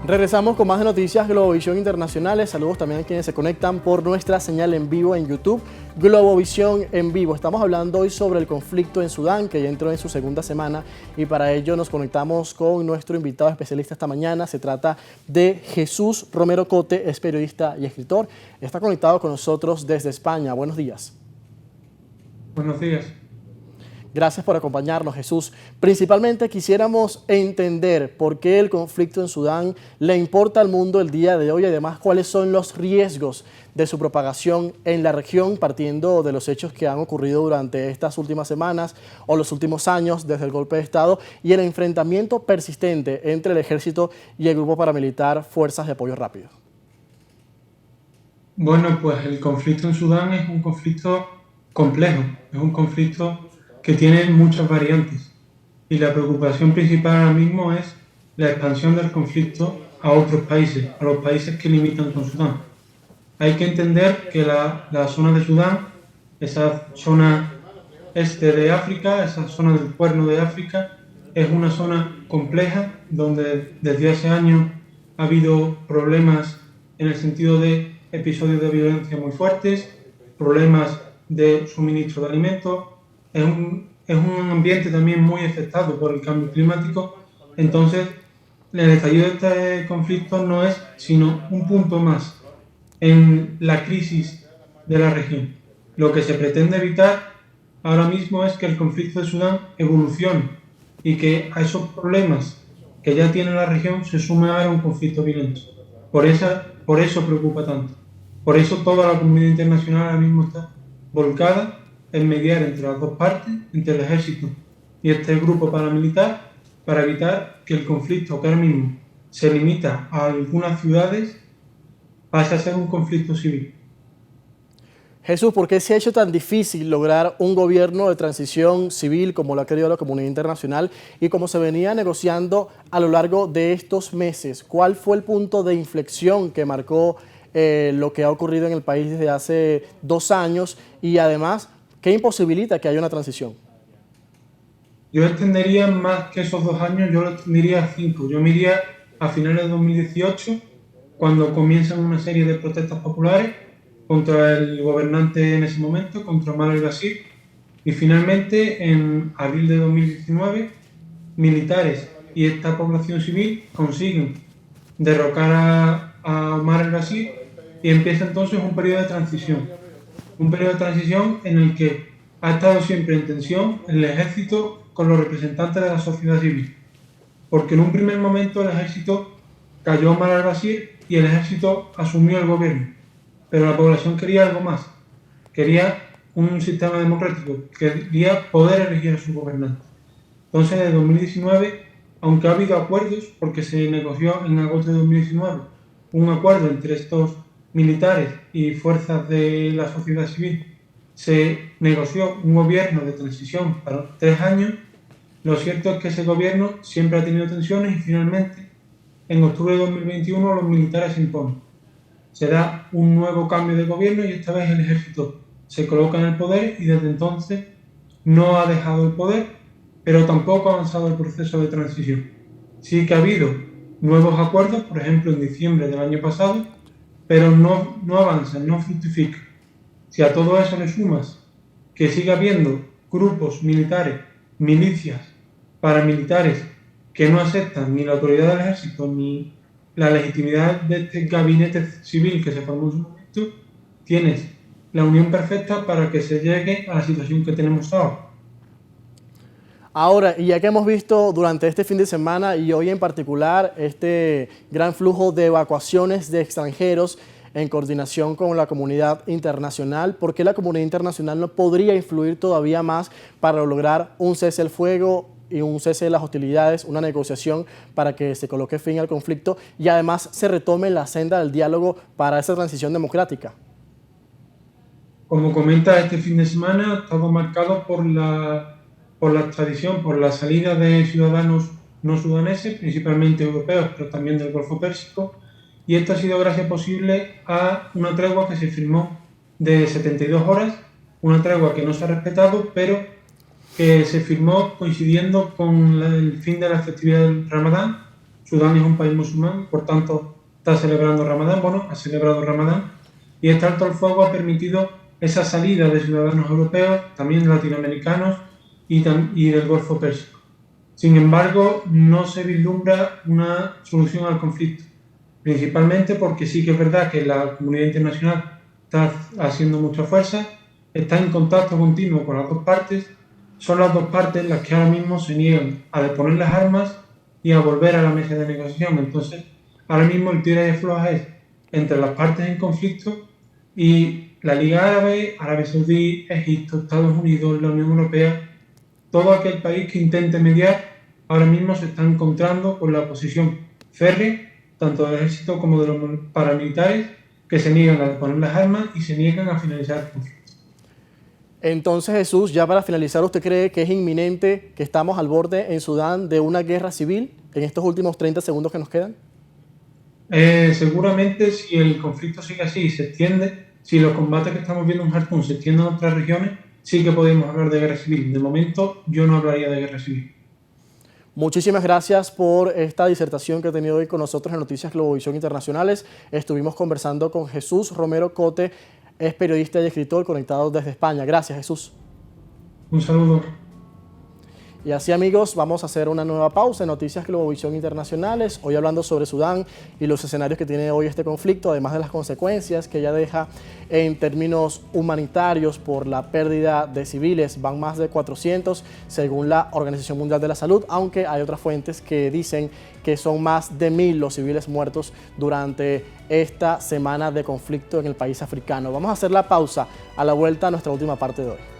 Regresamos con más de noticias Globovisión Internacionales. Saludos también a quienes se conectan por nuestra señal en vivo en YouTube, Globovisión en vivo. Estamos hablando hoy sobre el conflicto en Sudán, que ya entró en su segunda semana, y para ello nos conectamos con nuestro invitado especialista esta mañana. Se trata de Jesús Romero Cote, es periodista y escritor. Está conectado con nosotros desde España. Buenos días. Buenos días. Gracias por acompañarnos, Jesús. Principalmente quisiéramos entender por qué el conflicto en Sudán le importa al mundo el día de hoy y además cuáles son los riesgos de su propagación en la región, partiendo de los hechos que han ocurrido durante estas últimas semanas o los últimos años desde el golpe de Estado y el enfrentamiento persistente entre el ejército y el grupo paramilitar Fuerzas de Apoyo Rápido. Bueno, pues el conflicto en Sudán es un conflicto complejo, es un conflicto que tiene muchas variantes y la preocupación principal ahora mismo es la expansión del conflicto a otros países, a los países que limitan con Sudán. Hay que entender que la zona de Sudán, esa zona este de África, esa zona del Cuerno de África, es una zona compleja donde desde hace años ha habido problemas en el sentido de episodios de violencia muy fuertes, problemas de suministro de alimentos. Es un ambiente también muy afectado por el cambio climático. Entonces, el estallido de este conflicto no es sino un punto más en la crisis de la región. Lo que se pretende evitar ahora mismo es que el conflicto de Sudán evolucione y que a esos problemas que ya tiene la región se sume ahora un conflicto violento. Por eso preocupa tanto. Por eso toda la comunidad internacional ahora mismo está volcada en mediar entre las dos partes, entre el ejército y este grupo paramilitar, para evitar que el conflicto que ahora mismo se limita a algunas ciudades pase a ser un conflicto civil. Jesús, ¿por qué se ha hecho tan difícil lograr un gobierno de transición civil como lo ha querido la comunidad internacional y como se venía negociando a lo largo de estos meses? ¿Cuál fue el punto de inflexión que marcó lo que ha ocurrido en el país desde hace 2 años y además, ¿qué imposibilita que haya una transición? Yo extendería más que esos 2 años, yo lo extendería a 5. Yo me iría a finales de 2018, cuando comienzan una serie de protestas populares contra el gobernante en ese momento, contra Omar al-Bashir, y finalmente en abril de 2019, militares y esta población civil consiguen derrocar a Omar al-Bashir y empieza entonces un periodo de transición. Un periodo de transición en el que ha estado siempre en tensión el ejército con los representantes de la sociedad civil. Porque en un primer momento el ejército cayó Omar al-Bashir y el ejército asumió el gobierno. Pero la población quería algo más. Quería un sistema democrático, quería poder elegir a su gobernante. Entonces, en 2019, aunque ha habido acuerdos, porque se negoció en agosto de 2019 un acuerdo entre estos militares y fuerzas de la sociedad civil, se negoció un gobierno de transición para 3 años. Lo cierto es que ese gobierno siempre ha tenido tensiones y finalmente, en octubre de 2021, los militares se imponen. Se da un nuevo cambio de gobierno y esta vez el ejército se coloca en el poder y desde entonces no ha dejado el poder, pero tampoco ha avanzado el proceso de transición. Sí que ha habido nuevos acuerdos, por ejemplo en diciembre del año pasado, pero no avanzan, no fructifican. Si a todo eso le sumas que sigue habiendo grupos militares, milicias, paramilitares, que no aceptan ni la autoridad del ejército ni la legitimidad de este gabinete civil que se formó en su momento, tienes la unión perfecta para que se llegue a la situación que tenemos ahora. Ahora, y ya que hemos visto durante este fin de semana y hoy en particular este gran flujo de evacuaciones de extranjeros en coordinación con la comunidad internacional, ¿por qué la comunidad internacional no podría influir todavía más para lograr un cese al fuego y un cese de las hostilidades, una negociación para que se coloque fin al conflicto y además se retome la senda del diálogo para esa transición democrática? Como comenta, este fin de semana ha estado marcado por la extradición, por la salida de ciudadanos no sudaneses, principalmente europeos, pero también del Golfo Pérsico, y esto ha sido gracias posible a una tregua que se firmó de 72 horas, una tregua que no se ha respetado, pero que se firmó coincidiendo con el fin de la festividad del Ramadán, Sudán es un país musulmán, por tanto está celebrando Ramadán, bueno, ha celebrado Ramadán, y este alto al fuego ha permitido esa salida de ciudadanos europeos, también latinoamericanos y del Golfo Pérsico. Sin embargo, no se vislumbra una solución al conflicto, principalmente porque sí que es verdad que la comunidad internacional está haciendo mucha fuerza, está en contacto continuo con las dos partes, son las dos partes las que ahora mismo se niegan a deponer las armas y a volver a la mesa de negociación. Entonces, ahora mismo el tira y afloja es entre las partes en conflicto y la Liga Árabe, Arabia Saudí, Egipto, Estados Unidos, la Unión Europea, todo aquel país que intente mediar, ahora mismo se está encontrando con la posición férrea, tanto del ejército como de los paramilitares, que se niegan a deponer las armas y se niegan a finalizar el conflicto. Entonces, Jesús, ya para finalizar, ¿usted cree que es inminente que estamos al borde en Sudán de una guerra civil en estos últimos 30 segundos que nos quedan? Seguramente si el conflicto sigue así y se extiende, si los combates que estamos viendo en Jartum se extienden a otras regiones, sí que podemos hablar de guerra civil. De momento yo no hablaría de guerra civil. Muchísimas gracias por esta disertación que ha tenido hoy con nosotros en Noticias Globovisión Internacionales. Estuvimos conversando con Jesús Romero Cote, es periodista y escritor conectado desde España. Gracias, Jesús. Un saludo. Y así, amigos, vamos a hacer una nueva pausa en Noticias Globovisión Internacionales, hoy hablando sobre Sudán y los escenarios que tiene hoy este conflicto, además de las consecuencias que ya deja en términos humanitarios por la pérdida de civiles. Van más de 400 según la Organización Mundial de la Salud, aunque hay otras fuentes que dicen que son más de 1000 los civiles muertos durante esta semana de conflicto en el país africano. Vamos a hacer la pausa, a la vuelta a nuestra última parte de hoy.